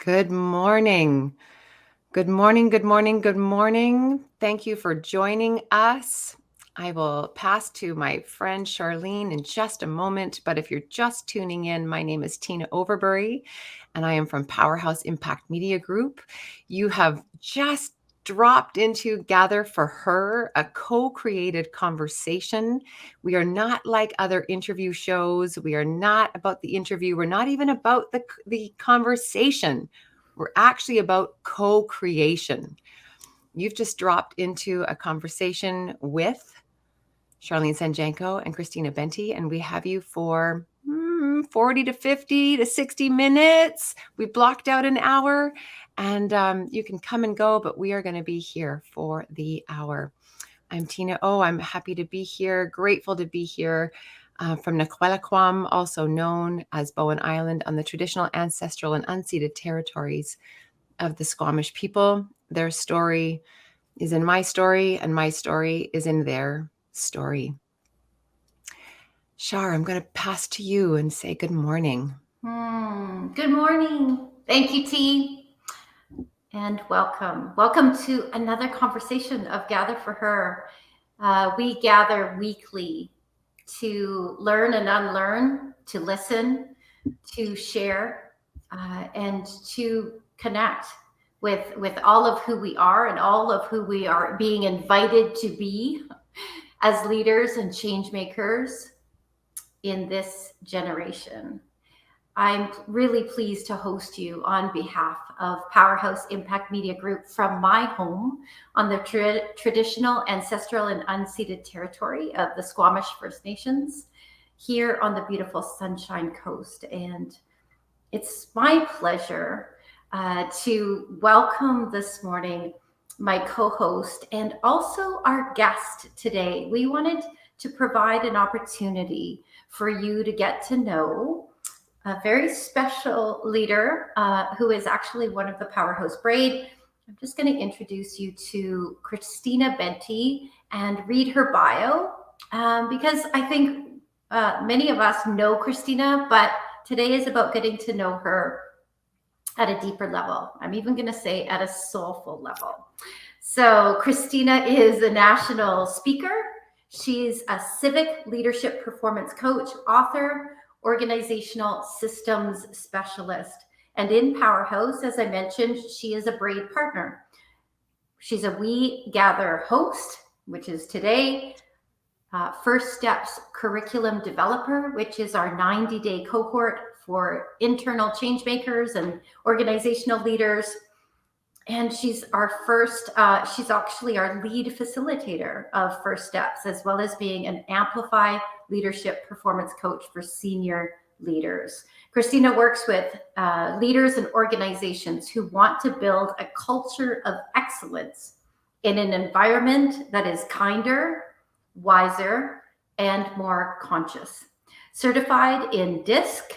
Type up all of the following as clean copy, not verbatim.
Good morning. Good morning, good morning, good morning. Thank you for joining us. I will pass to my friend Charlene in just a moment, but if you're just tuning in, my name is Tina Overbury, and I am from Powerhouse Impact Media Group. You have just dropped into Gather for Her, a co-created conversation. We are not like other interview shows. We are not about the interview. We're not even about the conversation. We're actually about co-creation. You've just dropped into a conversation with Charlene Sanjanko and Christina Benty, and we have you for 40 to 50 to 60 minutes. We blocked out an hour, and you can come and go, but we are going to be here for the hour. I'm Tina O. I'm happy to be here, grateful to be here. From Naquelaquam, also known as Bowen Island, on the traditional, ancestral, and unceded territories of the Squamish people. Their story is in my story, and my story is in their story. Char, I'm going to pass to you and say good morning. Good morning. Thank you, T. And welcome. Welcome to another conversation of Gather for Her. We gather weekly to learn and unlearn, to listen, to share, and to connect with all of who we are and all of who we are being invited to be as leaders and change makers in this generation. I'm really pleased to host you on behalf of Powerhouse Impact Media Group from my home on the traditional, ancestral, and unceded territory of the Squamish First Nations here on the beautiful Sunshine Coast. And it's my pleasure to welcome this morning my co-host and also our guest today. We wanted to provide an opportunity for you to get to know a very special leader who is actually one of the Powerhouse Braid. I'm just going to introduce you to Christina Benty and read her bio because I think many of us know Christina, but today is about getting to know her at a deeper level. I'm even going to say at a soulful level. So Christina is a national speaker. She's a civic leadership performance coach, author, organizational systems specialist. And in Powerhouse, as I mentioned, she is a Braid partner. She's a We Gather host, which is today, First Steps curriculum developer, which is our 90-day cohort for internal change makers and organizational leaders. And she's she's actually our lead facilitator of First Steps, as well as being an Amplify leadership performance coach for senior leaders. Christina works with leaders and organizations who want to build a culture of excellence in an environment that is kinder, wiser, and more conscious. Certified in DISC,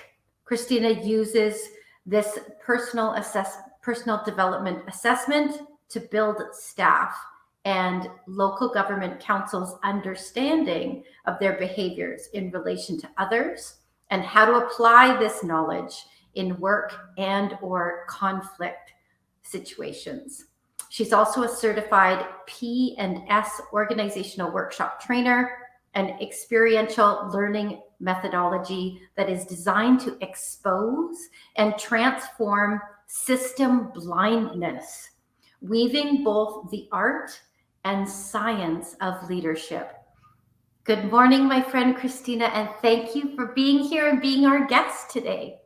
Christina uses this personal development assessment to build staff and local government councils' understanding of their behaviors in relation to others and how to apply this knowledge in work and or conflict situations. She's also a certified P&S organizational workshop trainer, an experiential learning methodology that is designed to expose and transform system blindness, weaving both the art and science of leadership. Good morning, my friend Christina, and thank you for being here and being our guest today.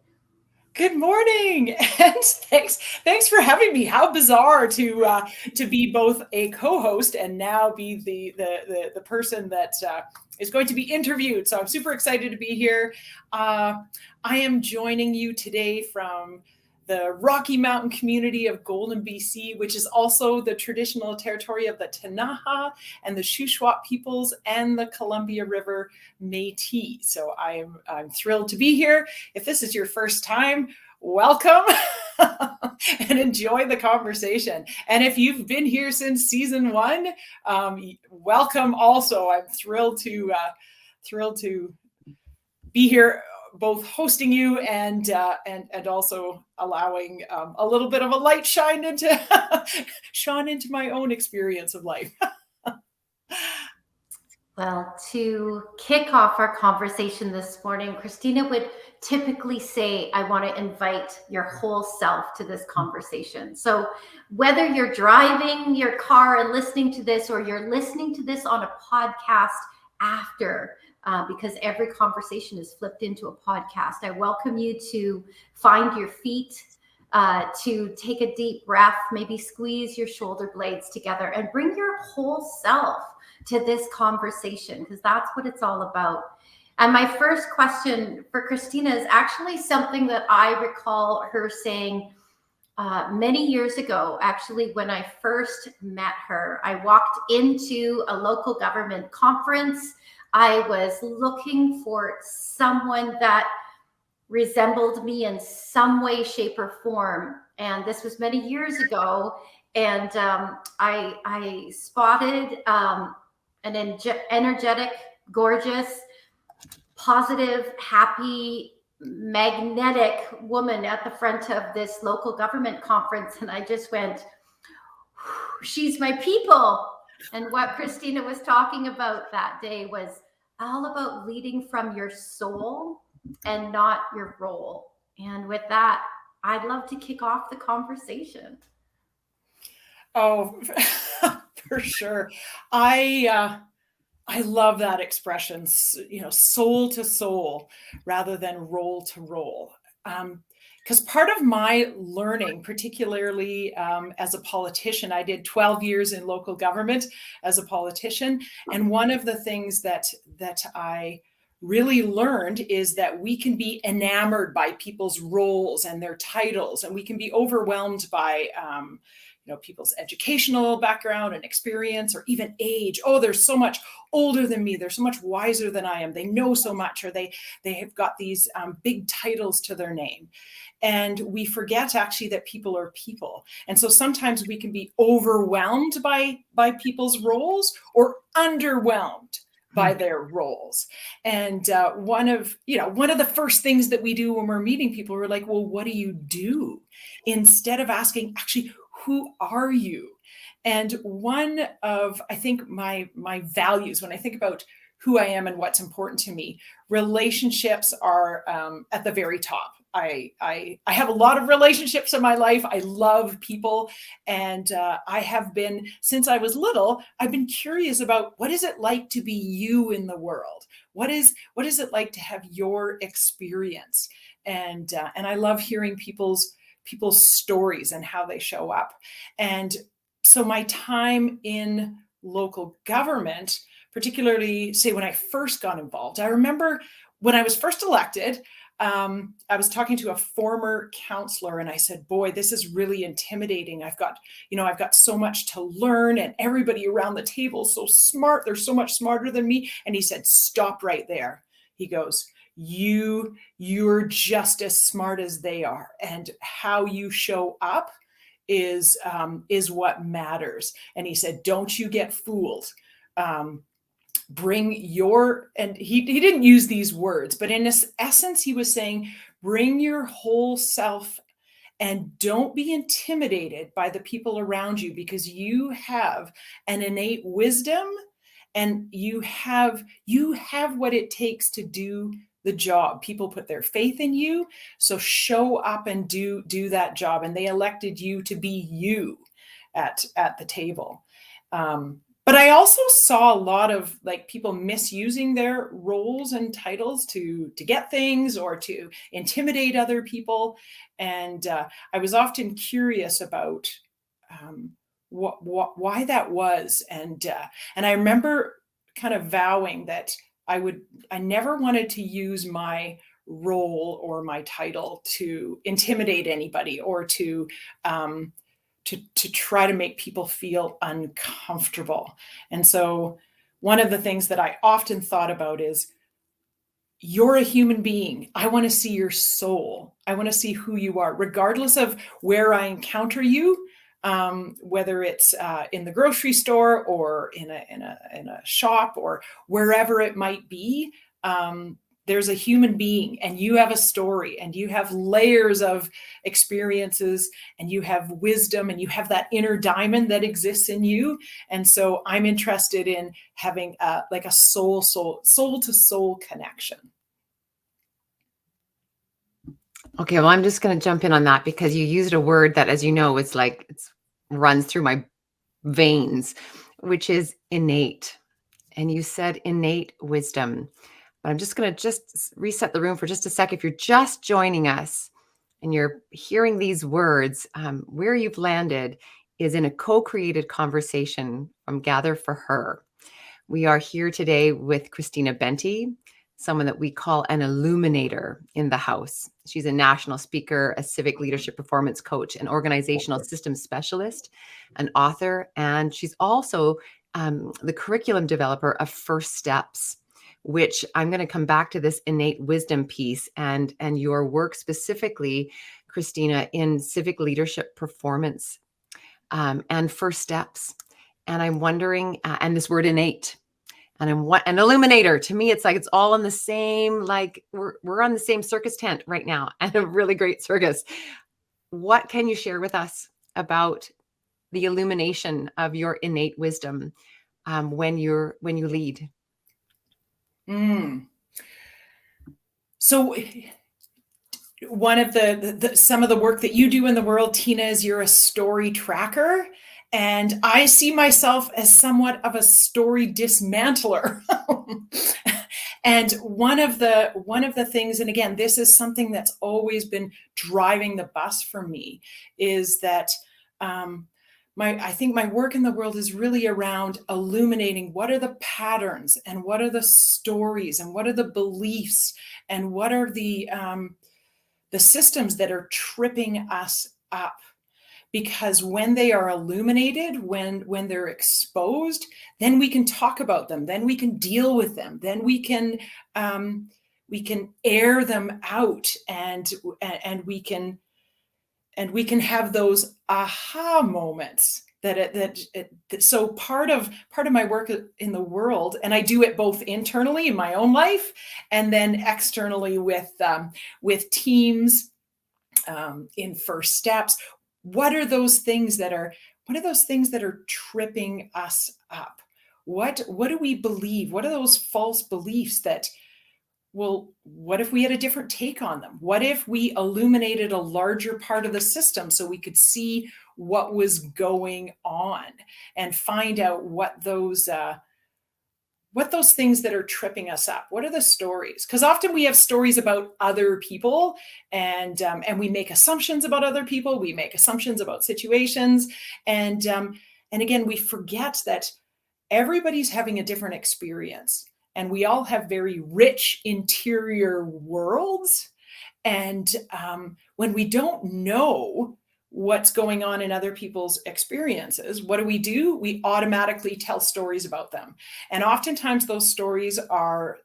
Good morning, and thanks for having me. How bizarre to be both a co-host and now be the person that is going to be interviewed. So I'm super excited to be here. I am joining you today from the Rocky Mountain community of Golden, BC, which is also the traditional territory of the Ktunaxa and the Shuswap peoples and the Columbia River Métis. So I'm thrilled to be here. If this is your first time, welcome and enjoy the conversation. And if you've been here since season 1, welcome also. I'm thrilled to be here both hosting you and also allowing a little bit of a light shine into my own experience of life. Well, to kick off our conversation this morning, Christina would typically say, I want to invite your whole self to this conversation. So whether you're driving your car and listening to this, or you're listening to this on a podcast after, because every conversation is flipped into a podcast, I welcome you to find your feet, to take a deep breath, maybe squeeze your shoulder blades together and bring your whole self to this conversation, because that's what it's all about. And my first question for Christina is actually something that I recall her saying many years ago. Actually, when I first met her, I walked into a local government conference. I was looking for someone that resembled me in some way, shape, or form. And this was many years ago. And I spotted an energetic, gorgeous, positive, happy, magnetic woman at the front of this local government conference. And I just went, she's my people. And what Christina was talking about that day was all about leading from your soul and not your role. And with that, I'd love to kick off the conversation. Oh, for sure. I love that expression, soul to soul rather than role to role. Because part of my learning, particularly as a politician, I did 12 years in local government as a politician. And one of the things that I really learned is that we can be enamored by people's roles and their titles, and we can be overwhelmed by people's educational background and experience, or even age. Oh, they're so much older than me. They're so much wiser than I am. They know so much, or they have got these big titles to their name. And we forget actually that people are people. And so sometimes we can be overwhelmed by people's roles, or underwhelmed by their roles. And one of the first things that we do when we're meeting people, we're like, well, what do you do? Instead of asking, actually, who are you? And one of, I think, my values, when I think about who I am and what's important to me, relationships are at the very top. I have a lot of relationships in my life. I love people. And I have been, since I was little, I've been curious about what is it like to be you in the world? What is it like to have your experience? And I love hearing people's stories and how they show up. And so my time in local government, particularly, say, when I first got involved, I remember when I was first elected, I was talking to a former counselor, and I said, boy, this is really intimidating. I've got so much to learn, and everybody around the table is so smart. They're so much smarter than me. And he said, stop right there. He goes, you're just as smart as they are, and how you show up is what matters. And he said, don't you get fooled. Bring your, and he didn't use these words, but in essence, he was saying, bring your whole self and don't be intimidated by the people around you, because you have an innate wisdom and you have what it takes to do the job. People put their faith in you. So show up and do that job. And they elected you to be you at the table. But I also saw a lot of people misusing their roles and titles to get things or to intimidate other people. And I was often curious about why that was. And I remember kind of vowing that I never wanted to use my role or my title to intimidate anybody, or to try to make people feel uncomfortable. And so one of the things that I often thought about is, you're a human being. I want to see your soul. I want to see who you are, regardless of where I encounter you, whether it's in the grocery store or in a shop or wherever it might be. there's a human being, and you have a story, and you have layers of experiences, and you have wisdom, and you have that inner diamond that exists in you. And so I'm interested in having like a soul to soul connection. Okay, well, I'm just going to jump in on that because you used a word that, as you know, it's like it runs through my veins, which is innate. And you said innate wisdom. But I'm just going to just reset the room for just a sec. If you're just joining us and you're hearing these words, where you've landed is in a co-created conversation from Gather for Her. We are here today with Christina Benty, someone that we call an illuminator in the house. She's a national speaker, a civic leadership performance coach, an organizational systems specialist, an author, and she's also the curriculum developer of First Steps, which I'm going to come back to this innate wisdom piece and your work specifically, Christina, in civic leadership performance and First Steps. And I'm wondering, and this word innate, and I'm an illuminator. To me, it's like it's all on the same, like we're on the same circus tent right now, and a really great circus. What can you share with us about the illumination of your innate wisdom when you lead? So one of some of the work that you do in the world, Tina, is you're a story tracker. And I see myself as somewhat of a story dismantler. And one of the things, and again, this is something that's always been driving the bus for me, is that I think my work in the world is really around illuminating what are the patterns and what are the stories and what are the beliefs and what are the systems that are tripping us up. Because when they are illuminated, when they're exposed, then we can talk about them, then we can deal with them, then we can air them out, and we can have those aha moments. So part of my work in the world, and I do it both internally in my own life and then externally with teams in First Steps. What are those things that are tripping us up? What do we believe? What are those false beliefs that, well, what if we had a different take on them? What if we illuminated a larger part of the system so we could see what was going on and find out what those things that are tripping us up, what are the stories? Because often we have stories about other people, and we make assumptions about other people. We make assumptions about situations, and again, we forget that everybody's having a different experience, and we all have very rich interior worlds. And when we don't know what's going on in other people's experiences, what do? We automatically tell stories about them. And oftentimes those stories are,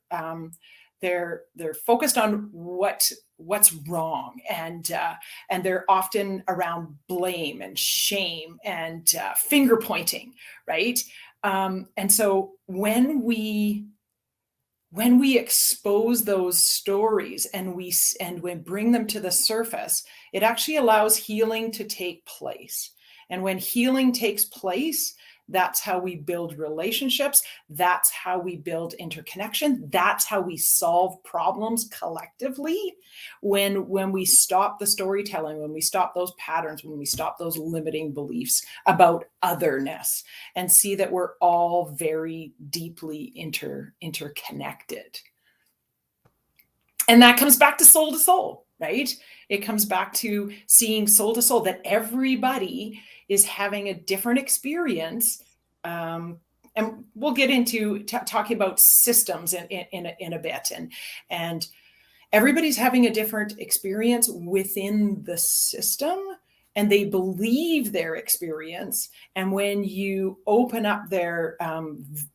they're focused on what's wrong. And they're often around blame and shame and finger pointing, right? And so when we expose those stories and we bring them to the surface, it actually allows healing to take place. And when healing takes place, that's how we build relationships. That's how we build interconnection. That's how we solve problems collectively. When we stop the storytelling, when we stop those patterns, when we stop those limiting beliefs about otherness, and see that we're all very deeply interconnected. And that comes back to soul, right? It comes back to seeing soul to soul, that everybody is having a different experience. And we'll get into talking about systems in a bit. And everybody's having a different experience within the system, and they believe their experience. And when you open up their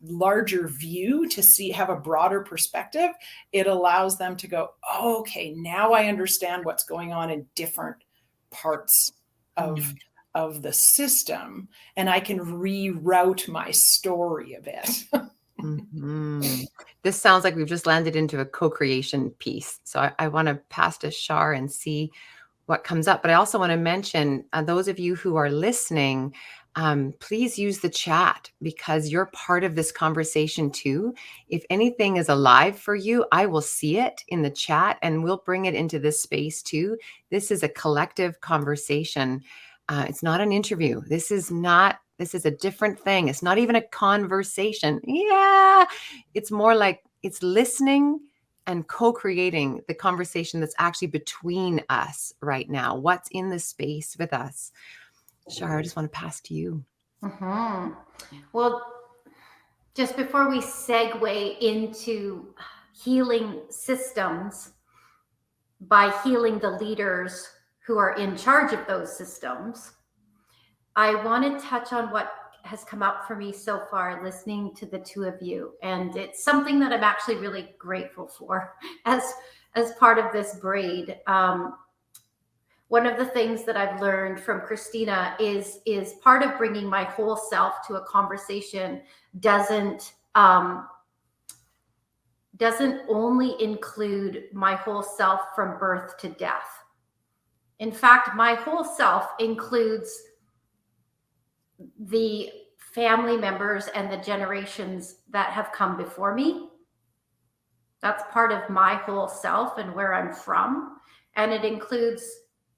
larger view to have a broader perspective, it allows them to go, oh, okay, now I understand what's going on in different parts of the system, and I can reroute my story a bit. Mhm. This sounds like we've just landed into a co-creation piece. So I want to pass to Shar and see what comes up. But I also want to mention those of you who are listening, please use the chat because you're part of this conversation too. If anything is alive for you, I will see it in the chat and we'll bring it into this space too. This is a collective conversation. It's not an interview. This is a different thing. It's not even a conversation. Yeah, it's more like it's listening and co-creating the conversation that's actually between us right now. What's in the space with us? Shar, I just want to pass to you. Mm-hmm. Well, just before we segue into healing systems by healing the leaders who are in charge of those systems, I want to touch on what has come up for me so far listening to the two of you. And it's something that I'm actually really grateful for as part of this braid. One of the things that I've learned from Christina is part of bringing my whole self to a conversation doesn't only include my whole self from birth to death. In fact, my whole self includes the family members and the generations that have come before me. That's part of my whole self and where I'm from. And it includes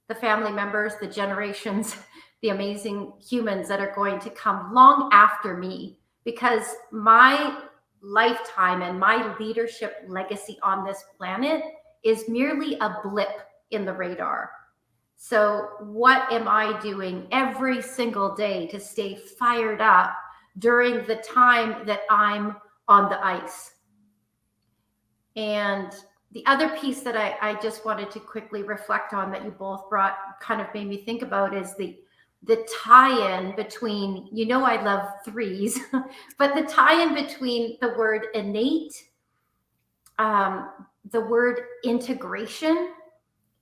the family members, the generations, the amazing humans that are going to come long after me, because my lifetime and my leadership legacy on this planet is merely a blip in the radar. So what am I doing every single day to stay fired up during the time that I'm on the ice? And the other piece that I just wanted to quickly reflect on that you both brought kind of made me think about is the tie-in between, I love threes, but the tie-in between the word innate, the word integration,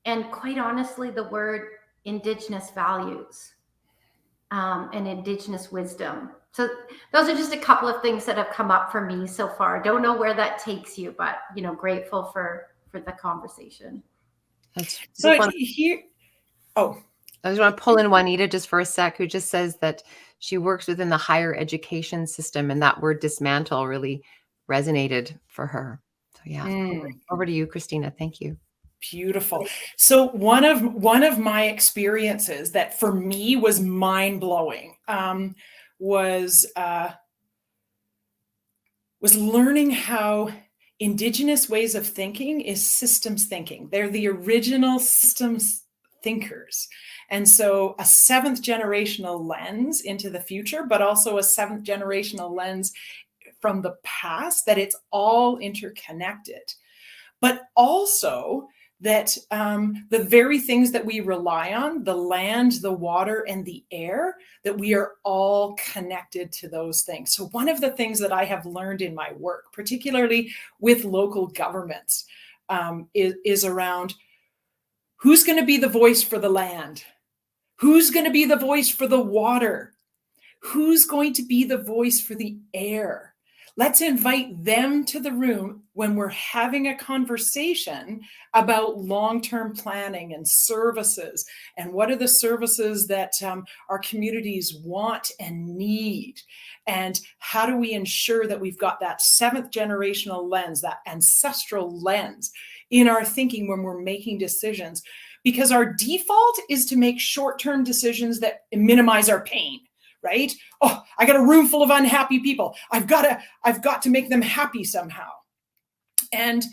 and quite honestly, the word Indigenous values and Indigenous wisdom. So those are just a couple of things that have come up for me so far. Don't know where that takes you, but grateful for the conversation. So here, I just want to pull in Juanita just for a sec, who just says that she works within the higher education system, and that word dismantle really resonated for her. So yeah, over to you, Christina. Thank you. Beautiful. So one of my experiences that for me was mind-blowing was learning how Indigenous ways of thinking is systems thinking. They're the original systems thinkers. And so a seventh generational lens into the future, but also a seventh generational lens from the past, that it's all interconnected. But also that the very things that we rely on, the land, the water, and the air, that we are all connected to those things. So one of the things that I have learned in my work, particularly with local governments, is around who's going to be the voice for the land? Who's going to be the voice for the water? Who's going to be the voice for the air? Let's invite them to the room when we're having a conversation about long-term planning and services, and what are the services that our communities want and need, and how do we ensure that we've got that seventh generational lens, that ancestral lens in our thinking when we're making decisions, because our default is to make short-term decisions that minimize our pain. Right? Oh, I got a room full of unhappy people. I've got to make them happy somehow. And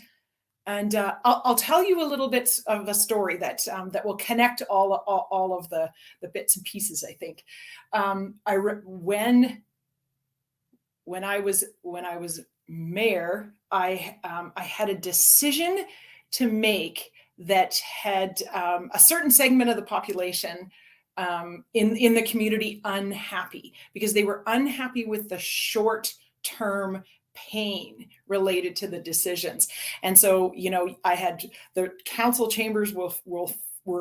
I'll tell you a little bit of a story that will connect all of the bits and pieces. I think when I was mayor, I had a decision to make that had a certain segment of the population in the community unhappy, because they were unhappy with the short-term pain related to the decisions. And so, I had the council chambers were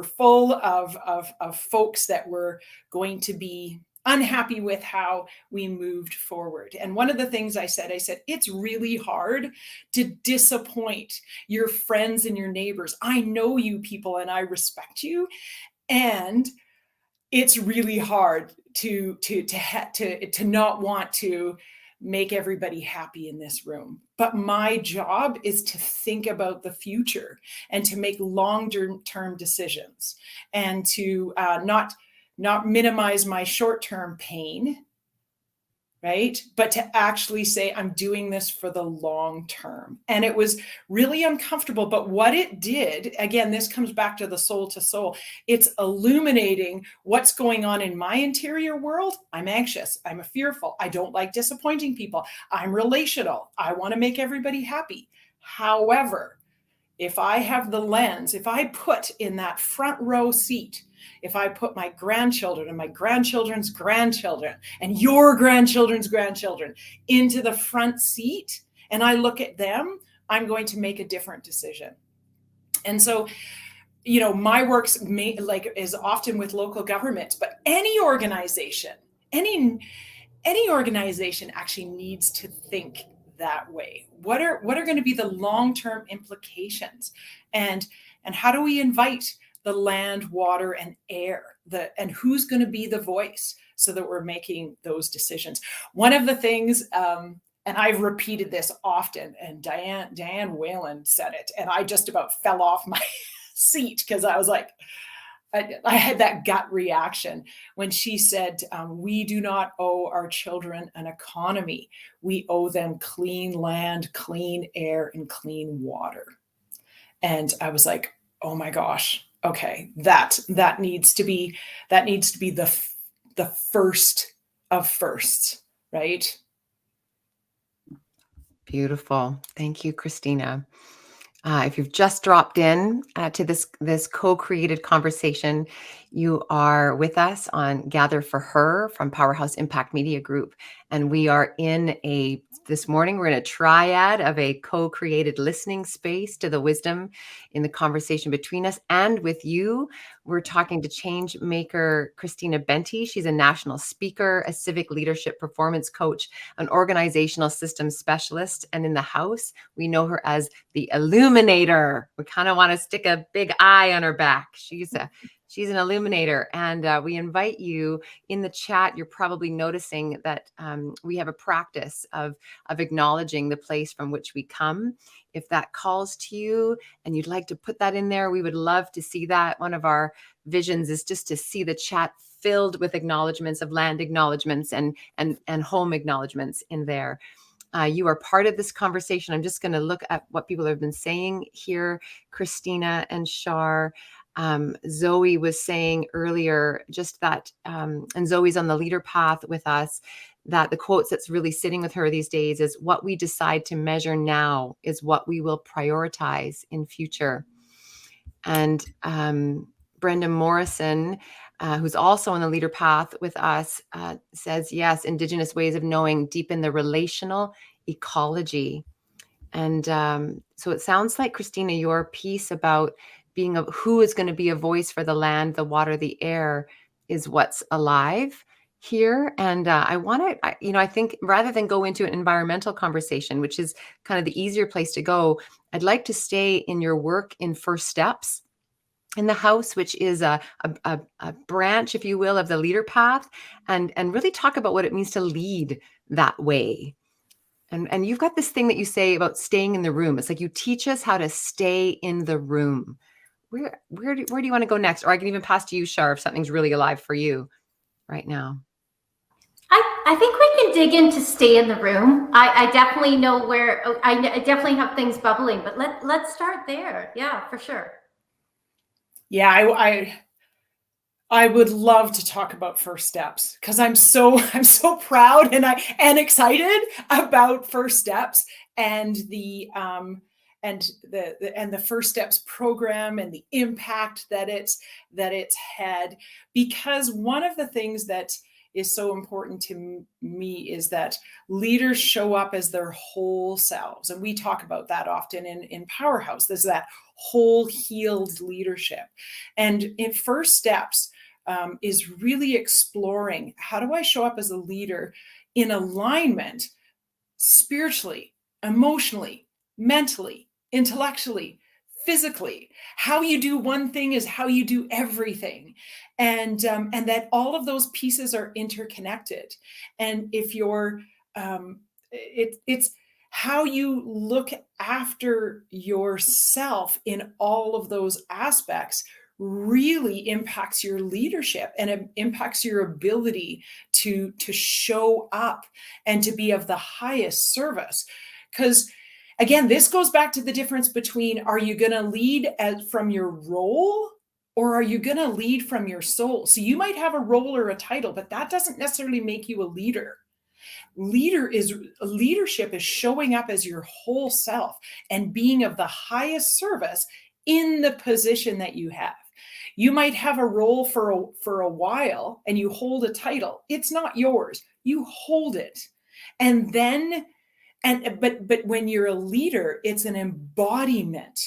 full of folks that were going to be unhappy with how we moved forward. And one of the things I said, it's really hard to disappoint your friends and your neighbors. I know you people and I respect you. And it's really hard to not want to make everybody happy in this room. But my job is to think about the future and to make long-term decisions and to not minimize my short-term pain, right? But to actually say, I'm doing this for the long term. And it was really uncomfortable. But what it did, again, this comes back to the soul to soul. It's illuminating what's going on in my interior world. I'm anxious. I'm fearful. I don't like disappointing people. I'm relational. I want to make everybody happy. However, if I have the lens, if I put in that front row seat, if I put my grandchildren and my grandchildren's grandchildren and your grandchildren's grandchildren into the front seat and I look at them, I'm going to make a different decision. And so, you know, my work's is often with local governments, but any organization actually needs to think that way. What are going to be the long-term implications, and how do we invite the land, water, and air, and who's going to be the voice so that we're making those decisions? One of the things, and I've repeated this often, and Diane Whalen said it, and I just about fell off my seat because I was like, I had that gut reaction when she said, we do not owe our children an economy. We owe them clean land, clean air, and clean water. And I was like, oh my gosh, okay, that needs to be the first of firsts, right? Beautiful. Thank you, Christina. If you've just dropped in to this co-created conversation, you are with us on Gather for Her from Powerhouse Impact Media Group. And we are this morning, we're in a triad of a co-created listening space to the wisdom in the conversation between us and with you. We're talking to change maker Christina Benty. She's a national speaker, a civic leadership performance coach, an organizational systems specialist. And in the house, we know her as the Illuminator. We kind of want to stick a big eye on her back. She's an illuminator. And we invite you in the chat. You're probably noticing that we have a practice of acknowledging the place from which we come. If that calls to you and you'd like to put that in there, we would love to see that. One of our visions is just to see the chat filled with acknowledgements of land acknowledgements and home acknowledgements in there. You are part of this conversation. I'm just going to look at what people have been saying here. Christina and Shar. Zoe was saying earlier just that, and Zoe's on the leader path with us, that the quotes that's really sitting with her these days is, what we decide to measure now is what we will prioritize in future. And Brenda Morrison, who's also on the leader path with us, says, yes, Indigenous ways of knowing deepen the relational ecology. And so it sounds like, Christina, your piece about being who is going to be a voice for the land, the water, the air is what's alive here. And I think rather than go into an environmental conversation, which is kind of the easier place to go, I'd like to stay in your work in First Steps in the house, which is a branch, if you will, of the leader path, and really talk about what it means to lead that way. And you've got this thing that you say about staying in the room. It's like you teach us how to stay in the room. Where do you want to go next? Or I can even pass to you, Shar, if something's really alive for you right now. I think we can dig into stay in the room. I definitely know where, I definitely have things bubbling, but let's start there. Yeah, for sure. Yeah, I would love to talk about First Steps because I'm so proud and excited about First Steps and the First Steps program and the impact that it's had. Because one of the things that is so important to me is that leaders show up as their whole selves. And we talk about that often in Powerhouse. There's that whole healed leadership. And in First Steps, is really exploring, how do I show up as a leader in alignment spiritually, emotionally, mentally, intellectually, physically? How you do one thing is how you do everything, and that all of those pieces are interconnected. And if you're, it's how you look after yourself in all of those aspects really impacts your leadership, and it impacts your ability to show up and to be of the highest service. Because again, this goes back to the difference between, are you going to lead from your role, or are you going to lead from your soul? So you might have a role or a title, but that doesn't necessarily make you a leader. Leadership is showing up as your whole self and being of the highest service in the position that you have. You might have a role for a while and you hold a title. It's not yours. You hold it. And then, but when you're a leader, it's an embodiment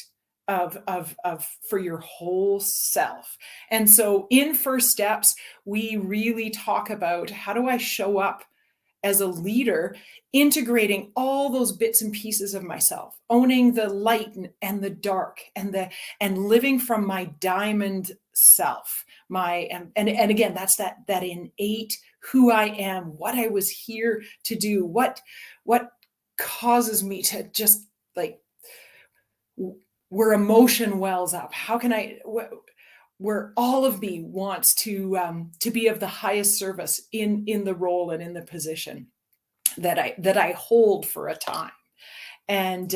of for your whole self. And so in First Steps, we really talk about, how do I show up as a leader, integrating all those bits and pieces of myself, owning the light and the dark, and living from my diamond self. And again, that's that innate who I am, what I was here to do, what causes me to just like, where emotion wells up. How can I, where all of me wants to be of the highest service in the role and in the position that I hold for a time. And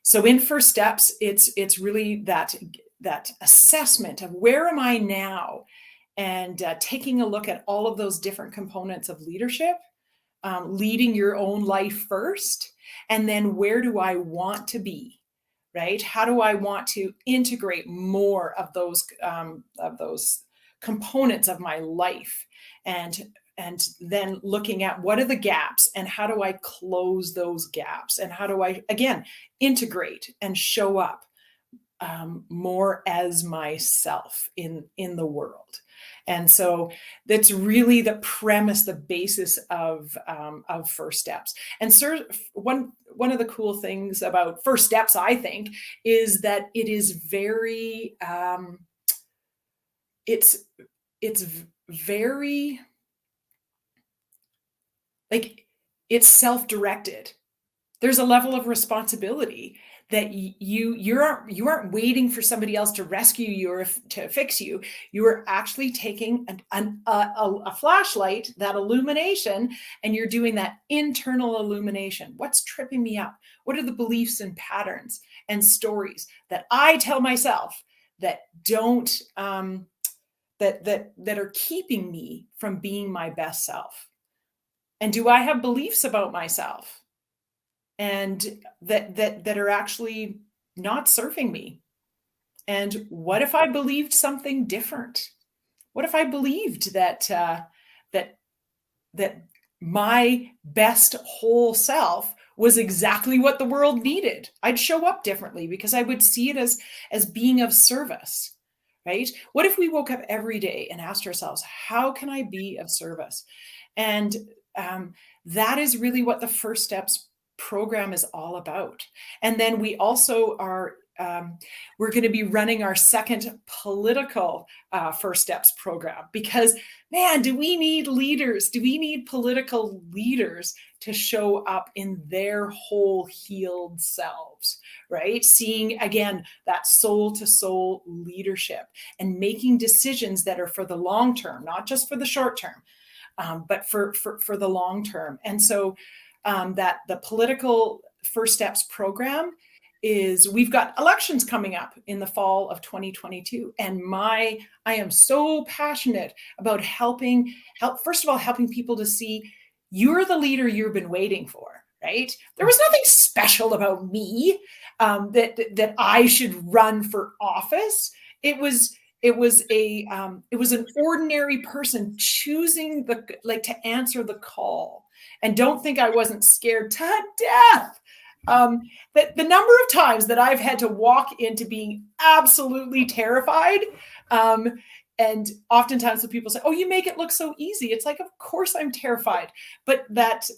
so in First Steps, it's really that assessment of, where am I now, and taking a look at all of those different components of leadership, leading your own life first, and then where do I want to be? Right? How do I want to integrate more of those components of my life, and then looking at, what are the gaps and how do I close those gaps, and how do I, again, integrate and show up more as myself in the world. And so that's really the premise, the basis of First Steps. And one of the cool things about First Steps, I think, is that it is very, it's very, like, it's self-directed. There's a level of responsibility that you aren't waiting for somebody else to rescue you or to fix you. You are actually taking a flashlight, that illumination, and you're doing that internal illumination. What's tripping me up? What are the beliefs and patterns and stories that I tell myself that don't that are keeping me from being my best self? And do I have beliefs about myself and that are actually not serving me? And what if I believed something different? What if I believed that my best whole self was exactly what the world needed? I'd show up differently because I would see it as being of service, right? What if we woke up every day and asked ourselves, how can I be of service? And that is really what the First Steps program is all about. And then we also are, we're going to be running our second political First Steps program, because, man, do we need leaders? Do we need political leaders to show up in their whole healed selves, right? Seeing, again, that soul to soul leadership and making decisions that are for the long term, not just for the short term, but for the long term. And so that the political First Steps program is, we've got elections coming up in the fall of 2022. And I am so passionate about helping people to see, you're the leader you've been waiting for, right? There was nothing special about me that I should run for office. It was an ordinary person choosing to answer the call. And don't think I wasn't scared to death. The number of times that I've had to walk into being absolutely terrified And oftentimes when people say, oh, you make it look so easy, it's like, of course I'm terrified. But that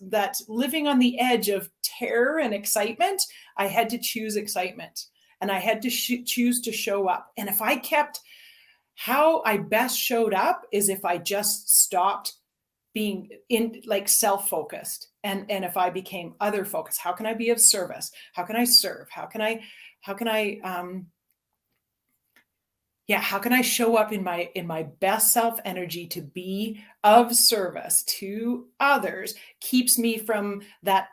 living on the edge of terror and excitement, I had to choose excitement, and I had to choose to show up. And if I kept, how I best showed up is if I just stopped being in like self-focused, and if I became other focused. How can I be of service? How can I serve? How can I how can I show up in my best self energy to be of service to others? Keeps me from that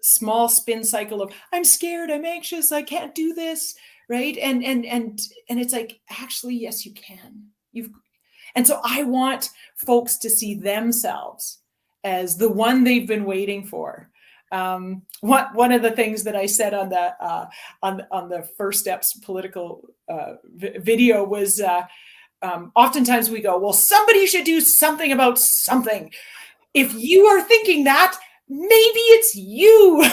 small spin cycle of I'm scared, I'm anxious, I can't do this, right? And it's like, actually, yes, you can. And so I want folks to see themselves as the one they've been waiting for. One of the things that I said on the First Steps political video was oftentimes we go, well, somebody should do something about something. If you are thinking that, maybe it's you,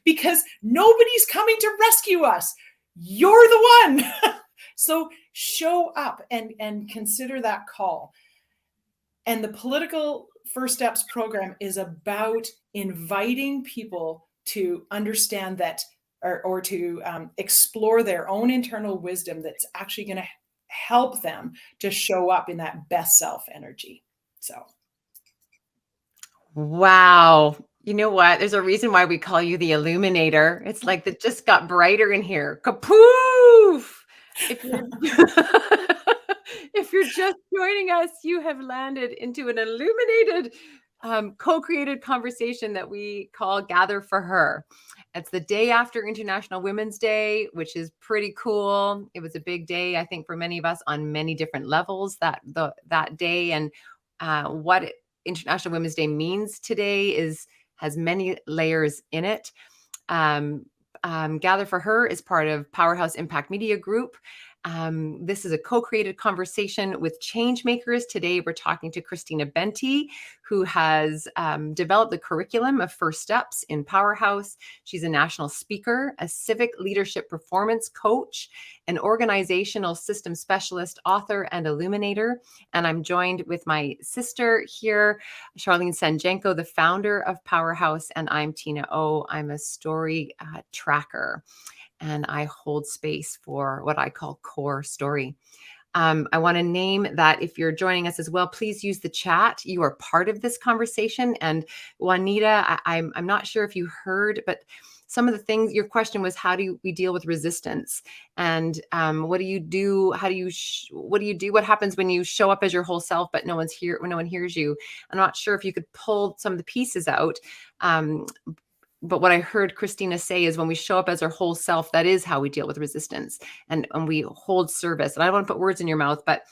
because nobody's coming to rescue us. You're the one. So show up and consider that call. And the Political First Steps program is about inviting people to understand that, or to explore their own internal wisdom that's actually going to help them to show up in that best self energy. So. Wow. You know what? There's a reason why we call you the illuminator. It's like it just got brighter in here. Kapoof! If you're, if you're just joining us, you have landed into an illuminated, co-created conversation that we call Gather for Her. It's the day after International Women's Day, which is pretty cool. It was a big day, I think, for many of us on many different levels that day. And what International Women's Day means today has many layers in it. Gather for Her is part of Powerhouse Impact Media Group. This is a co-created conversation with change makers. Today, we're talking to Christina Benty, who has developed the curriculum of First Steps in Powerhouse. She's a national speaker, a civic leadership performance coach, an organizational system specialist, author, and illuminator. And I'm joined with my sister here, Charlene Sanjenko, the founder of Powerhouse, and I'm Tina O. I'm a story tracker, and I hold space for what I call core story. I want to name that if you're joining us as well, please use the chat. You are part of this conversation. And Juanita, I'm not sure if you heard, but some of the things, your question was, how do we deal with resistance? And what do you do? What do you do? What happens when you show up as your whole self, but no one hears you? I'm not sure if you could pull some of the pieces out. But what I heard Christina say is when we show up as our whole self, that is how we deal with resistance, and we hold service. And I don't want to put words in your mouth, but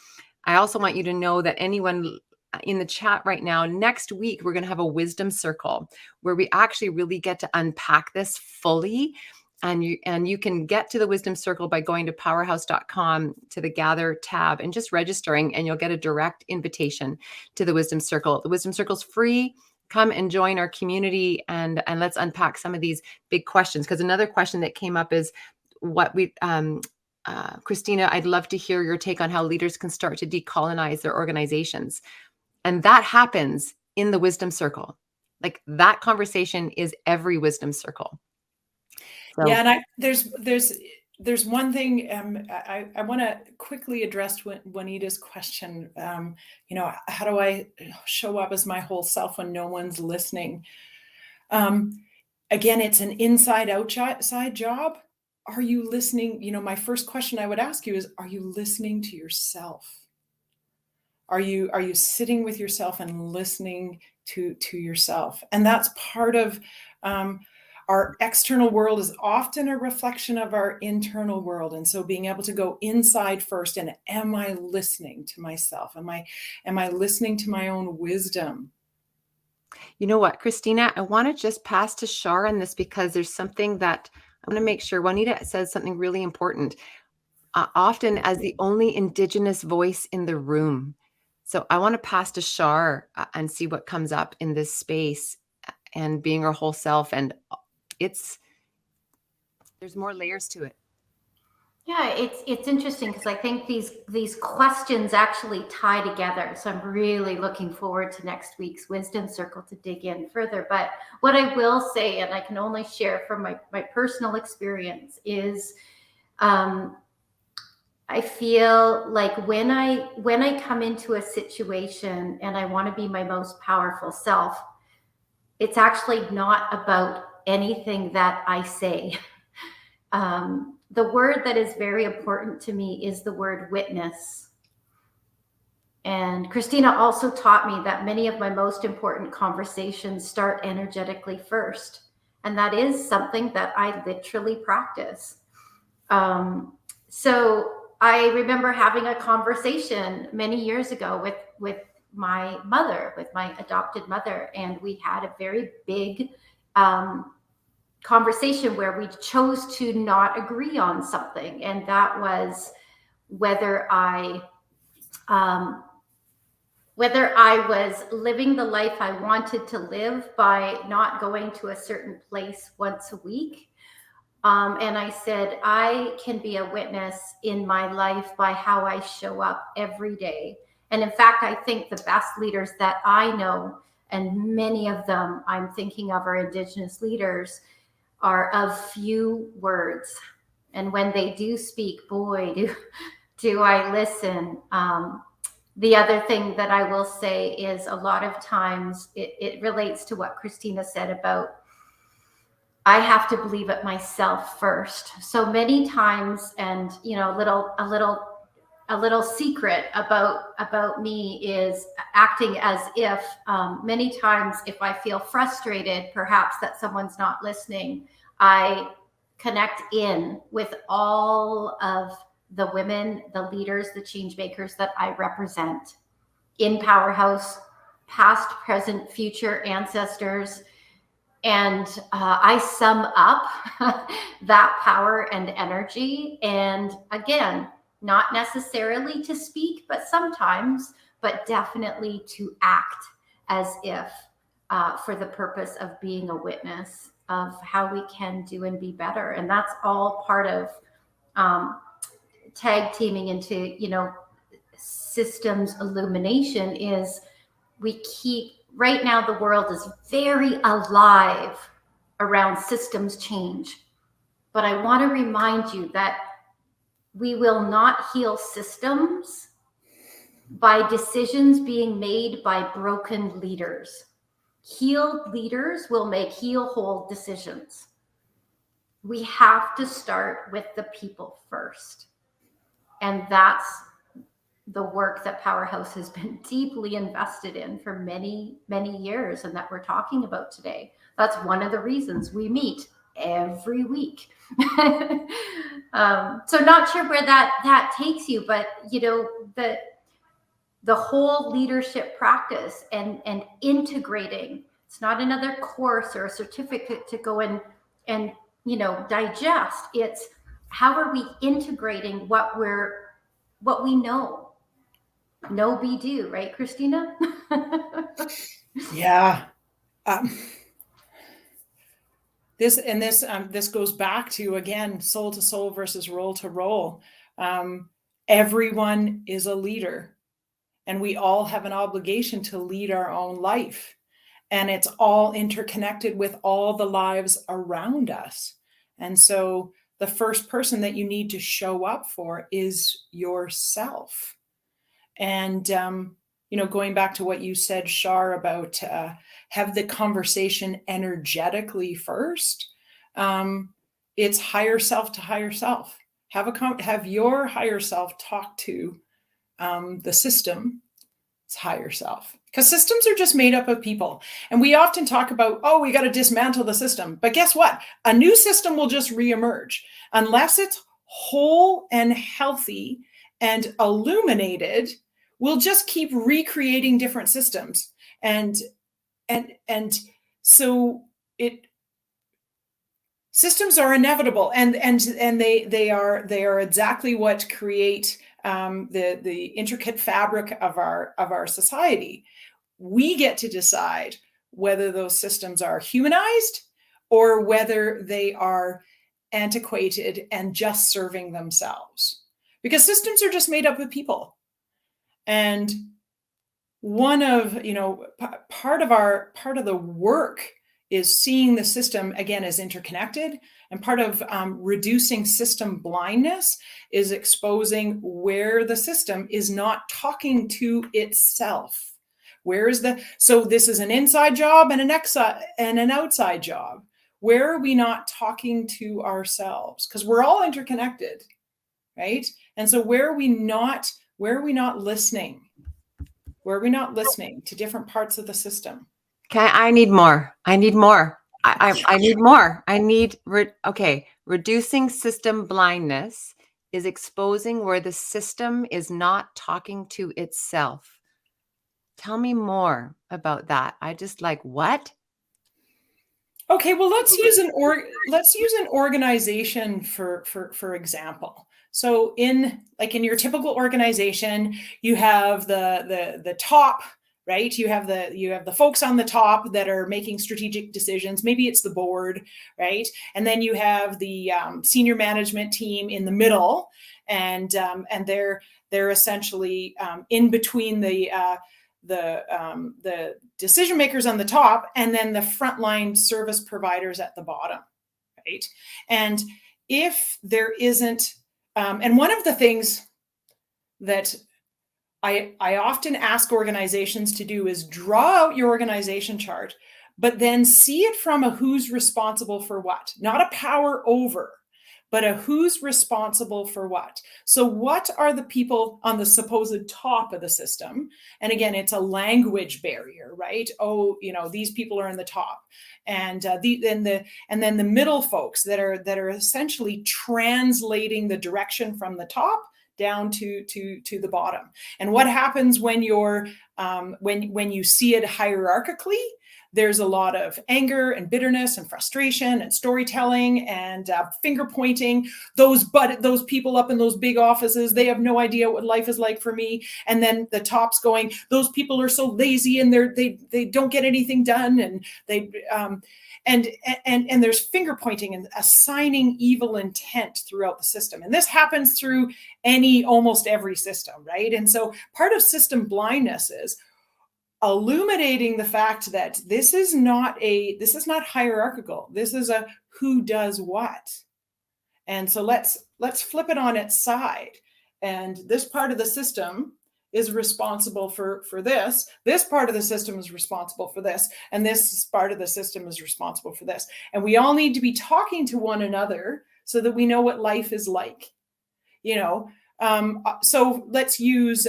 I also want you to know that anyone in the chat right now, next week, we're going to have a wisdom circle where we actually really get to unpack this fully. And you can get to the wisdom circle by going to powerhouse.com to the Gather tab and just registering, and you'll get a direct invitation to the wisdom circle. The wisdom circle is free. Come and join our community, and let's unpack some of these big questions. Because another question that came up is Christina, I'd love to hear your take on how leaders can start to decolonize their organizations. And that happens in the wisdom circle. Like, that conversation is every wisdom circle. So. Yeah, and there's one thing I want to quickly address Juanita's question. How do I show up as my whole self when no one's listening? Again, it's an inside-outside job. Are you listening? My first question I would ask you is, are you listening to yourself? Are you sitting with yourself and listening to yourself? And that's part of our external world is often a reflection of our internal world. And so being able to go inside first, and am I listening to myself? Am I listening to my own wisdom? You know what, Christina, I want to just pass to Shar on this, because there's something that I want to make sure. Juanita says something really important, often as the only Indigenous voice in the room. So I want to pass to Shar and see what comes up in this space, and being our whole self. And there's more layers to it. Yeah, it's interesting because I think these questions actually tie together. So I'm really looking forward to next week's wisdom circle to dig in further. But what I will say, and I can only share from my personal experience, is I feel like when I come into a situation and I want to be my most powerful self, it's actually not about anything that I say. The word that is very important to me is the word witness. And Christina also taught me that many of my most important conversations start energetically first. And that is something that I literally practice. So I remember having a conversation many years ago with my mother, with my adopted mother, and we had a very big conversation where we chose to not agree on something, and that was whether um, whether I was living the life I wanted to live by not going to a certain place once a week. And I said, I can be a witness in my life by how I show up every day. And in fact, I think the best leaders that I know, and many of them I'm thinking of are Indigenous leaders, are of few words. And when they do speak, boy, do I listen. The other thing that I will say is a lot of times it relates to what Christina said about I have to believe it myself first. So many times, and a little secret about me is acting as if many times if I feel frustrated, perhaps that someone's not listening, I connect in with all of the women, the leaders, the change makers that I represent in Powerhouse, past, present, future ancestors, and I sum up that power and energy. And again, not necessarily to speak, but sometimes, but definitely to act as if for the purpose of being a witness of how we can do and be better. And that's all part of tag teaming into, systems illumination is we keep right now the world is very alive around systems change, but I want to remind you that we will not heal systems by decisions being made by broken leaders. Healed leaders will make heal whole decisions. We have to start with the people first, and that's the work that Powerhouse has been deeply invested in for many, many years and that we're talking about today. That's one of the reasons we meet every week. So not sure where that takes you, but the whole leadership practice and integrating, it's not another course or a certificate to go and digest. It's how are we integrating what we know be do, right, Christina? Yeah. This goes back to, again, soul to soul versus role to role. Everyone is a leader, and we all have an obligation to lead our own life. And it's all interconnected with all the lives around us. And so the first person that you need to show up for is yourself. And, going back to what you said, Shar, about have the conversation energetically first. It's higher self to higher self. Have your higher self talk to the system. It's higher self, because systems are just made up of people. And we often talk about, we got to dismantle the system. But guess what? A new system will just reemerge unless it's whole and healthy and illuminated. We'll just keep recreating different systems. And so systems are inevitable, and they are exactly what create the intricate fabric of our society. We get to decide whether those systems are humanized or whether they are antiquated and just serving themselves, because systems are just made up of people. And one of, part of the work is seeing the system again as interconnected. And part of reducing system blindness is exposing where the system is not talking to itself. So this is an inside job and an outside job. Where are we not talking to ourselves? Because we're all interconnected, right? And so where are we not listening? Where are we not listening to different parts of the system? Okay, I need more. I need more. I need more. Okay, reducing system blindness is exposing where the system is not talking to itself. Tell me more about that. I just like, what? Okay, well, let's use an organization for example. So in your typical organization, you have the top, right? You have the folks on the top that are making strategic decisions. Maybe it's the board, right? And then you have the senior management team in the middle, and they're essentially in between the decision makers on the top, and then the frontline service providers at the bottom, right? And if there isn't, and one of the things that I often ask organizations to do is draw out your organization chart, but then see it from a who's responsible for what, not a power over, but a who's responsible for what. So what are the people on the supposed top of the system? And again, it's a language barrier, right? Oh, these people are in the top, and then the middle folks that are essentially translating the direction from the top down to the bottom. And what happens when you're when you see it hierarchically? There's a lot of anger and bitterness and frustration and storytelling and finger pointing. Those people up in those big offices, they have no idea what life is like for me. And then the top's going, those people are so lazy and they don't get anything done, and and there's finger pointing and assigning evil intent throughout the system. And this happens through almost every system, right? And so part of system blindness is illuminating the fact that this is not hierarchical. This is a who does what. And so let's flip it on its side. And this part of the system is responsible for this. This part of the system is responsible for this. And this part of the system is responsible for this. And we all need to be talking to one another so that we know what life is like. So let's use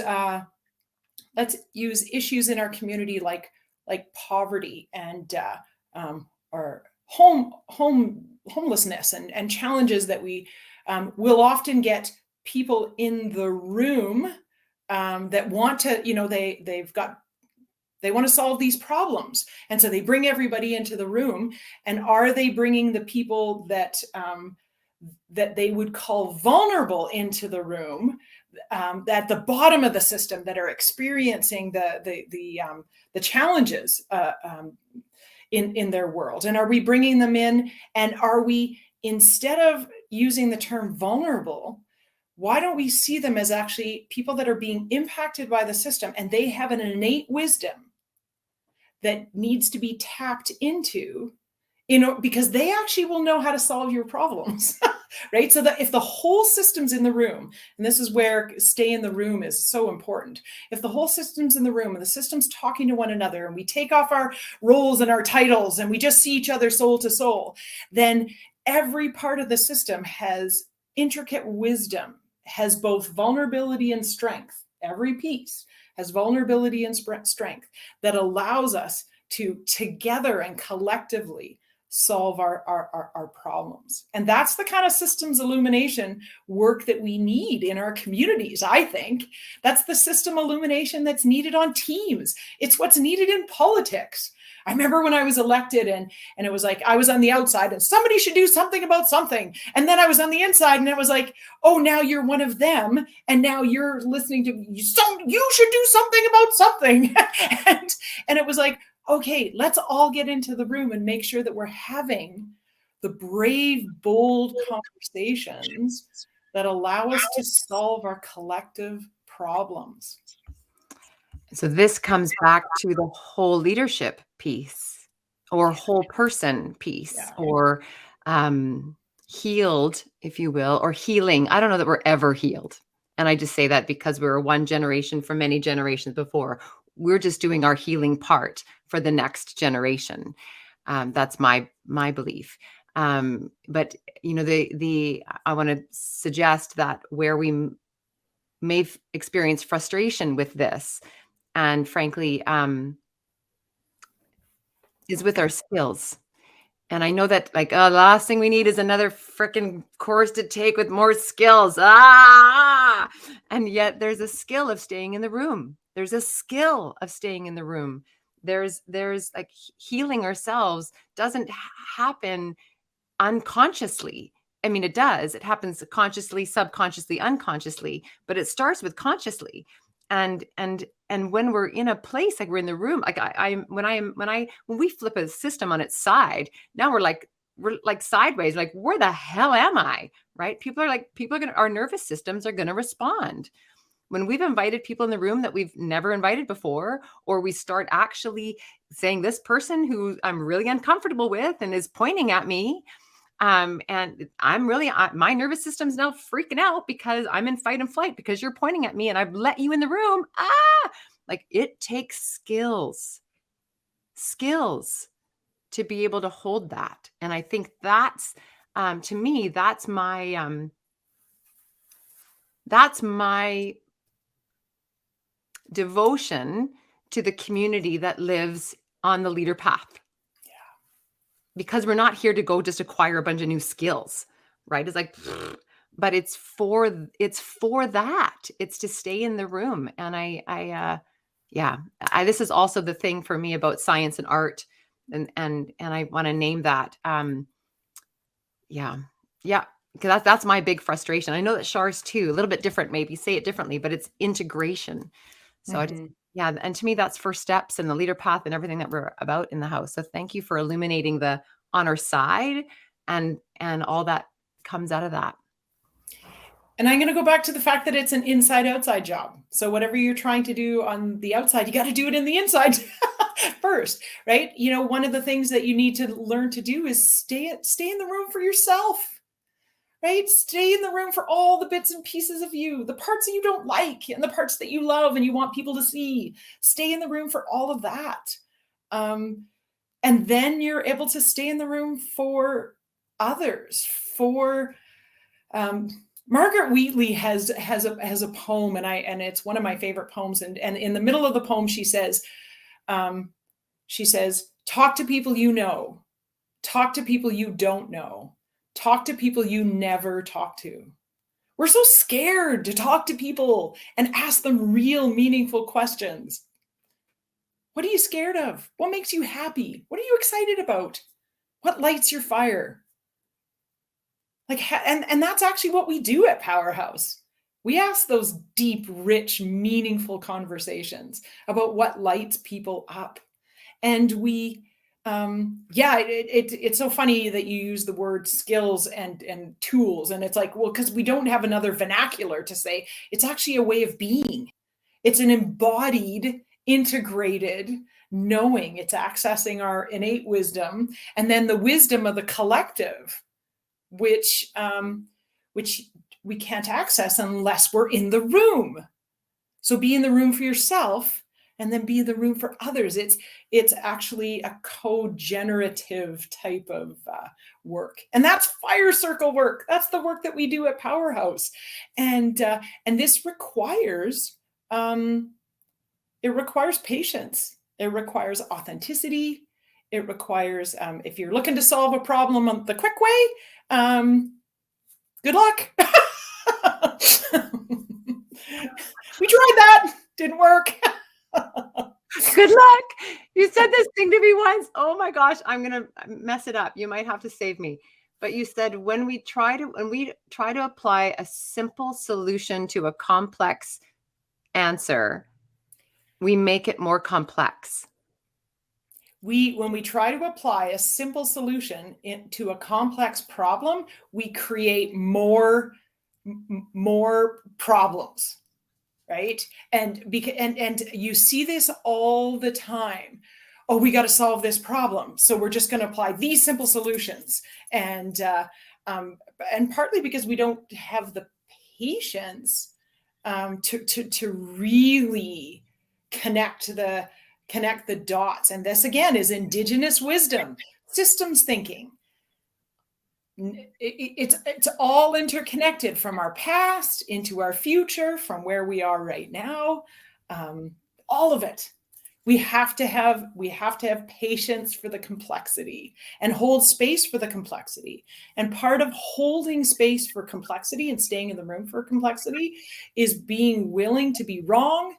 issues in our community like poverty and or homelessness and challenges that we will often get people in the room that want to, they want to solve these problems. And so they bring everybody into the room. And are they bringing the people that they would call vulnerable into the room, at the bottom of the system, that are experiencing the challenges in their world? And are we bringing them in? And are we, instead of using the term vulnerable, why don't we see them as actually people that are being impacted by the system, and they have an innate wisdom that needs to be tapped into, because they actually will know how to solve your problems, right? So that if the whole system's in the room, and this is where stay in the room is so important. If the whole system's in the room and the system's talking to one another, and we take off our roles and our titles and we just see each other soul to soul, then every part of the system has intricate wisdom, has both vulnerability and strength. Every piece has vulnerability and strength that allows us to together and collectively solve our problems. And that's the kind of systems illumination work that we need in our communities. I think that's the system illumination that's needed on teams. It's what's needed in politics. I remember when I was elected and it was like, I was on the outside and somebody should do something about something. And then I was on the inside and it was like, oh, now you're one of them. And now you're listening to you should do something about something. and it was like, okay, let's all get into the room and make sure that we're having the brave, bold conversations that allow us to solve our collective problems. So this comes back to the whole leadership piece, or whole person piece, or healed, if you will, or healing. I don't know that we're ever healed. And I just say that because we were one generation from many generations before. We're just doing our healing part for the next generation. That's my belief. But you know, I want to suggest that where we may experience frustration with this, and frankly, is with our skills. And I know that, like, the last thing we need is another freaking course to take with more skills. And yet there's a skill of staying in the room. There's a skill of staying in the room. There's like healing ourselves doesn't happen unconsciously. I mean, it does. It happens consciously, subconsciously, unconsciously, but it starts with consciously. And when we're in a place, like we're in the room, like when we flip a system on its side, now we're like sideways, like, where the hell am I? Right? Our nervous systems are going to respond. When we've invited people in the room that we've never invited before, or we start actually saying, this person who I'm really uncomfortable with and is pointing at me, and I'm really, my nervous system's now freaking out because I'm in fight and flight because you're pointing at me and I've let you in the room. Like, it takes skills to be able to hold that. And I think that's, to me, that's my devotion to the community that lives on the leader path. Because we're not here to go just acquire a bunch of new skills, right? It's like, but it's for that. It's to stay in the room. And this is also the thing for me about science and art, and I want to name that. Because that's my big frustration. I know that Char's too, a little bit different, maybe say it differently, but it's integration. So and to me, that's first steps in the leader path and everything that we're about in the house. So thank you for illuminating the honor side and all that comes out of that. And I'm going to go back to the fact that it's an inside-outside job. So whatever you're trying to do on the outside, you got to do it in the inside first, right? You know, one of the things that you need to learn to do is stay in the room for yourself. Right? Stay in the room for all the bits and pieces of you, the parts that you don't like and the parts that you love and you want people to see. Stay in the room for all of that. And then you're able to stay in the room for others. For Margaret Wheatley has a poem, and it's one of my favorite poems. And in the middle of the poem, she says, talk to people you know, talk to people you don't know. Talk to people you never talk to. We're so scared to talk to people and ask them real, meaningful questions. What are you scared of? What makes you happy? What are you excited about? What lights your fire? And that's actually what we do at Powerhouse. We ask those deep, rich, meaningful conversations about what lights people up. And we it's so funny that you use the word skills and tools. And it's like, well, because we don't have another vernacular to say. It's actually a way of being. It's an embodied, integrated knowing. It's accessing our innate wisdom, and then the wisdom of the collective, which we can't access unless we're in the room. So be in the room for yourself, and then be in the room for others. It's actually a co-generative type of work. And that's fire circle work. That's the work that we do at Powerhouse. And this requires, patience. It requires authenticity. It requires, if you're looking to solve a problem the quick way, good luck. We tried that. Didn't work. Good luck. You said this thing to me once. Oh my gosh, I'm going to mess it up. You might have to save me. But you said when we try to apply a simple solution to a complex answer, we make it more complex. when we try to apply a simple solution to a complex problem, we create more problems, right? And you see this all the time. Oh, we got to solve this problem, so we're just going to apply these simple solutions, and partly because we don't have the patience to really connect the dots. And this again is indigenous wisdom, systems thinking. It's all interconnected, from our past into our future, from where we are right now, all of it. We have to have patience for the complexity and hold space for the complexity. And part of holding space for complexity and staying in the room for complexity is being willing to be wrong,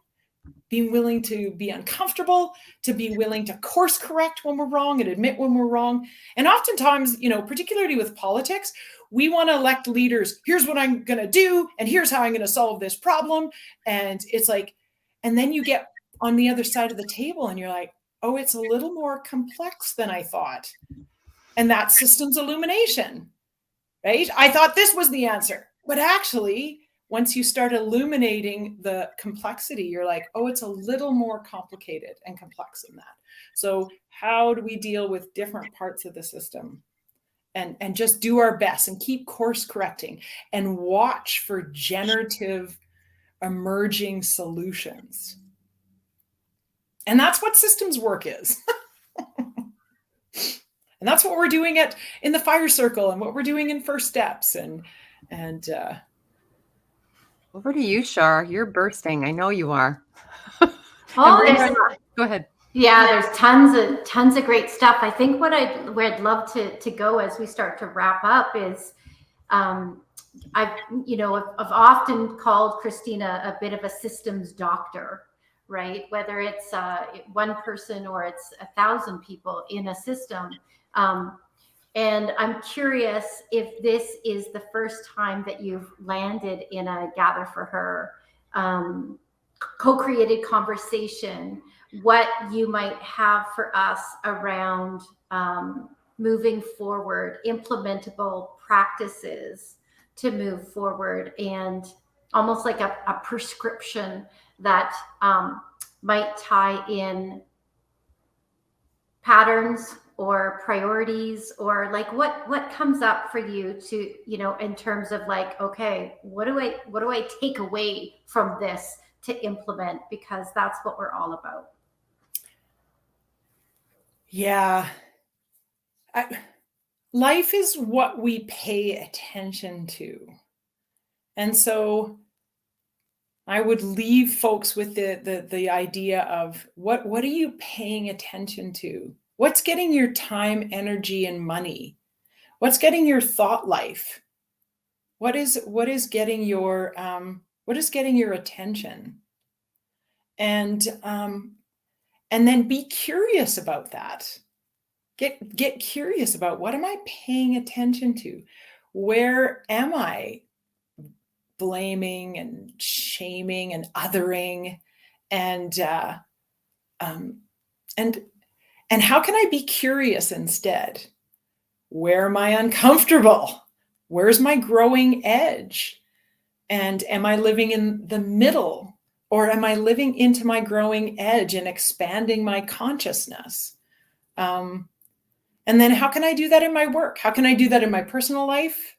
being willing to be uncomfortable, to be willing to course correct when we're wrong and admit when we're wrong. And oftentimes, particularly with politics, we want to elect leaders. Here's what I'm going to do, and here's how I'm going to solve this problem. And it's like, and then you get on the other side of the table and you're like, oh, it's a little more complex than I thought. And that's systems illumination, right? I thought this was the answer, but actually, once you start illuminating the complexity, you're like, oh, it's a little more complicated and complex than that. So how do we deal with different parts of the system? And just do our best and keep course correcting and watch for generative emerging solutions. And that's what systems work is. And that's what we're doing in the fire circle, and what we're doing in First Steps. And over to you, Shar. You're bursting. I know you are. Oh, go ahead. Yeah, there's tons of great stuff. I think where I'd love to go as we start to wrap up is, I've often called Christina a bit of a systems doctor, right? Whether it's one person or it's 1,000 people in a system. And I'm curious if this is the first time that you've landed in a Gather for Her co-created conversation, what you might have for us around moving forward, implementable practices to move forward, and almost like a prescription that might tie in patterns or priorities, or like what comes up for you to, in terms of like, okay, what do I take away from this to implement, because that's what we're all about. Yeah. Life is what we pay attention to. And so I would leave folks with the idea of what are you paying attention to? What's getting your time, energy, and money? What's getting your thought life? What is getting your attention? And then be curious about that. Get curious about, what am I paying attention to? Where am I blaming and shaming and othering? And how can I be curious instead? Where am I uncomfortable? Where's my growing edge? And am I living in the middle, or am I living into my growing edge and expanding my consciousness? And then how can I do that in my work? How can I do that in my personal life?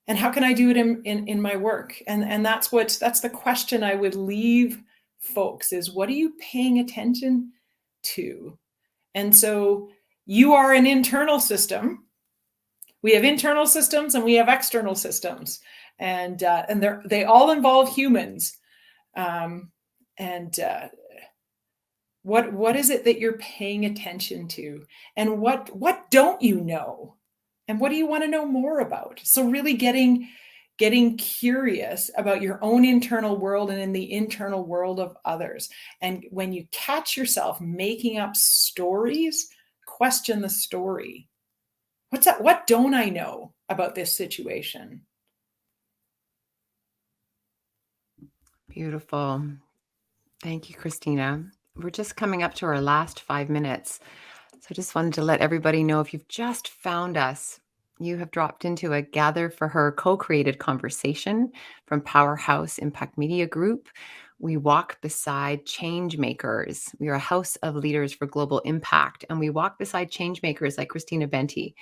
And how can I do it in my work? And that's the question I would leave folks is, what are you paying attention to? And so you are an internal system. We have internal systems and we have external systems, and they all involve humans. What is it that you're paying attention to, and what don't you know, and what do you want to know more about? So really getting curious about your own internal world and in the internal world of others. And when you catch yourself making up stories, question the story. What's that? What don't I know about this situation? Beautiful. Thank you, Christina. we're just coming up to our last 5 minutes. So I just wanted to let everybody know, if you've just found us, you have dropped into a Gather for Her co-created conversation from Powerhouse Impact Media Group. We walk beside change makers. We are a house of leaders for global impact, and we walk beside change makers like Christina Benty.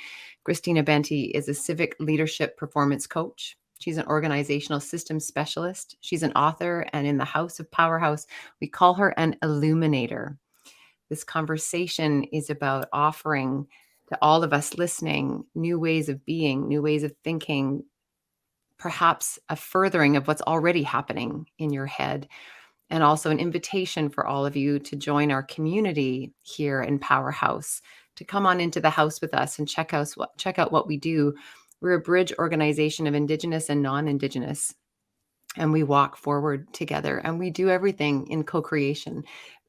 Christina Benty is a civic leadership performance coach. She's an organizational systems specialist. She's an author, and in the House of Powerhouse, we call her an illuminator. This conversation is about offering to all of us listening new ways of being, new ways of thinking, perhaps a furthering of what's already happening in your head, and also an invitation for all of you to join our community here in Powerhouse, to come on into the house with us and check out what we do. We're a bridge organization of Indigenous and non-Indigenous, and we walk forward together, and we do everything in co-creation.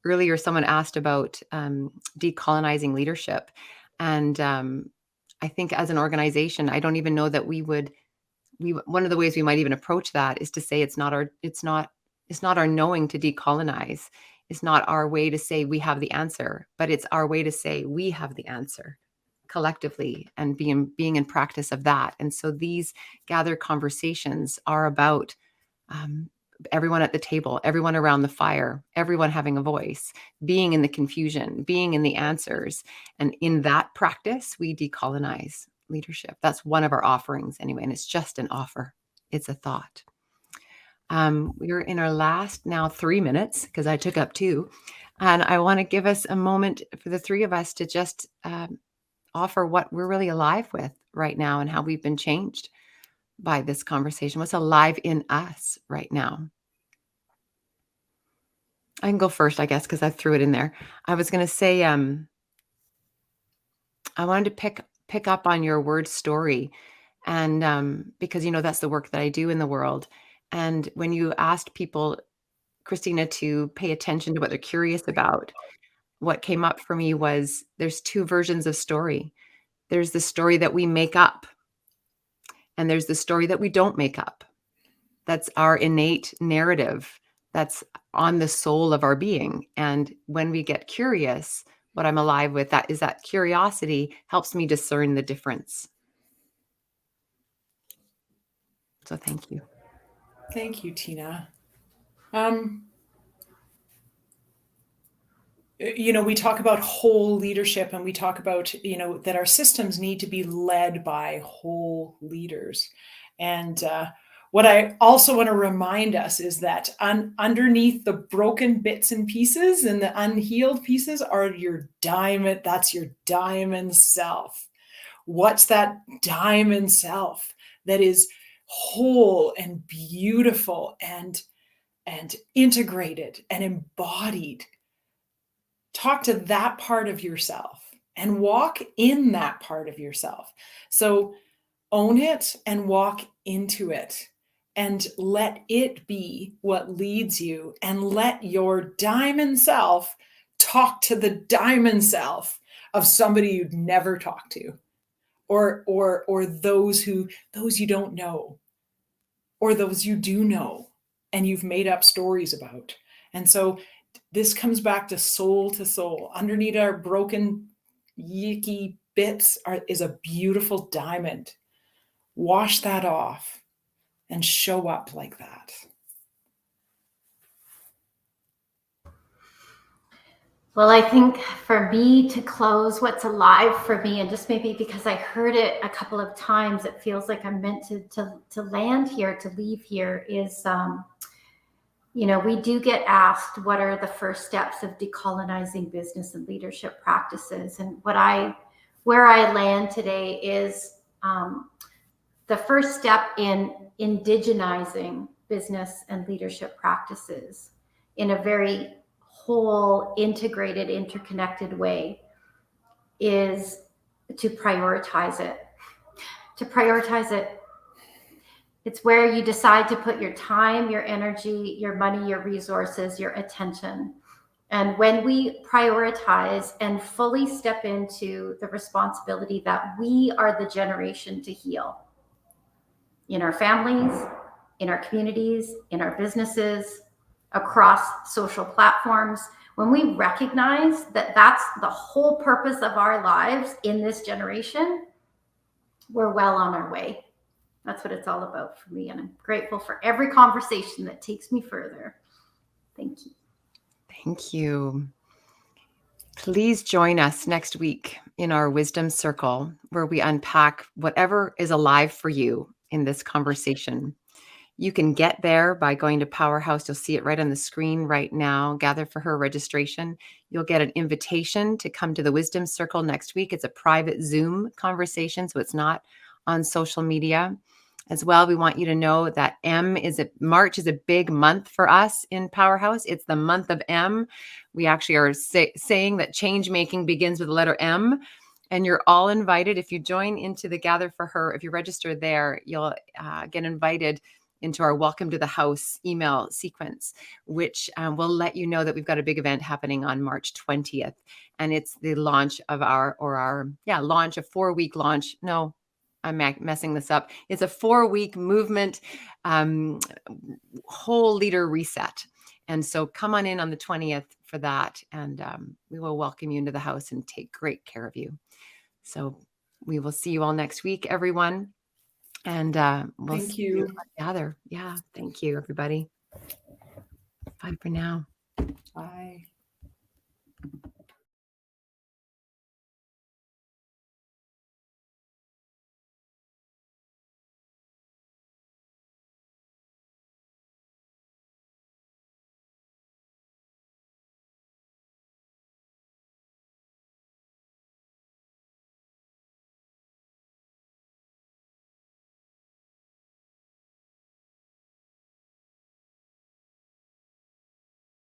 Earlier, someone asked about decolonizing leadership. And I think as an organization, I don't even know that one of the ways we might even approach that is to say it's not our knowing to decolonize. It's not our way to say we have the answer, but it's our way to say we have the answer collectively, and being in practice of that. And so these gathered conversations are about everyone at the table, everyone around the fire, everyone having a voice, being in the confusion, being in the answers. And in that practice, we decolonize leadership. That's one of our offerings anyway. And it's just an offer. It's a thought. We're in our last now 3 minutes, because I took up 2. And I want to give us a moment for the 3 of us to just offer what we're really alive with right now and how we've been changed by this conversation. What's alive in us right now? I can go first, I guess, because I threw it in there. I was going to say, I wanted to pick up on your word story, and because that's the work that I do in the world. And when you asked people, Christina, to pay attention to what they're curious about, what came up for me was there's 2 versions of story. There's the story that we make up, and there's the story that we don't make up. That's our innate narrative. That's on the soul of our being. And when we get curious, what I'm alive with, that is that curiosity helps me discern the difference. So thank you. Thank you, Tina. We talk about whole leadership, and we talk about, that our systems need to be led by whole leaders. And what I also want to remind us is that underneath the broken bits and pieces and the unhealed pieces are your diamond. That's your diamond self. What's that diamond self that is whole and beautiful and integrated and embodied? Talk to that part of yourself and walk in that part of yourself. So own it and walk into it, and let it be what leads you, and let your diamond self talk to the diamond self of somebody you'd never talk to, or those you don't know, or those you do know and you've made up stories about. And so this comes back to soul. Underneath our broken, yicky bits is a beautiful diamond. Wash that off and show up like that. Well, I think for me to close, what's alive for me, and just maybe because I heard it a couple of times, it feels like I'm meant to land here, to leave here, is we do get asked what are the first steps of decolonizing business and leadership practices. And where I land today is the first step in indigenizing business and leadership practices in a very whole, integrated, interconnected way is to prioritize it. It's where you decide to put your time, your energy, your money, your resources, your attention. And when we prioritize and fully step into the responsibility that we are the generation to heal in our families, in our communities, in our businesses, across social platforms, when we recognize that that's the whole purpose of our lives in this generation, we're well on our way. That's what it's all about for me. And I'm grateful for every conversation that takes me further. Thank you. Thank you. Please join us next week in our Wisdom Circle, where we unpack whatever is alive for you in this conversation. You can get there by going to Powerhouse. You'll see it right on the screen right now. Gather for Her registration. You'll get an invitation to come to the Wisdom Circle next week. It's a private Zoom conversation, so it's not on social media. As well, we want you to know that March is a big month for us in Powerhouse. It's the month of M. We actually are saying that change making begins with the letter M. And you're all invited. If you join into the Gather for Her, if you register there, you'll get invited into our Welcome to the House email sequence, which will let you know that we've got a big event happening on March 20th. And it's the launch of a 4-week launch. No, I'm messing this up. It's a 4-week movement, whole leader reset. And so come on in on the 20th for that. And we will welcome you into the house and take great care of you. So we will see you all next week, everyone. And we'll Thank see you. together. Yeah. Thank you, everybody. Bye for now. Bye.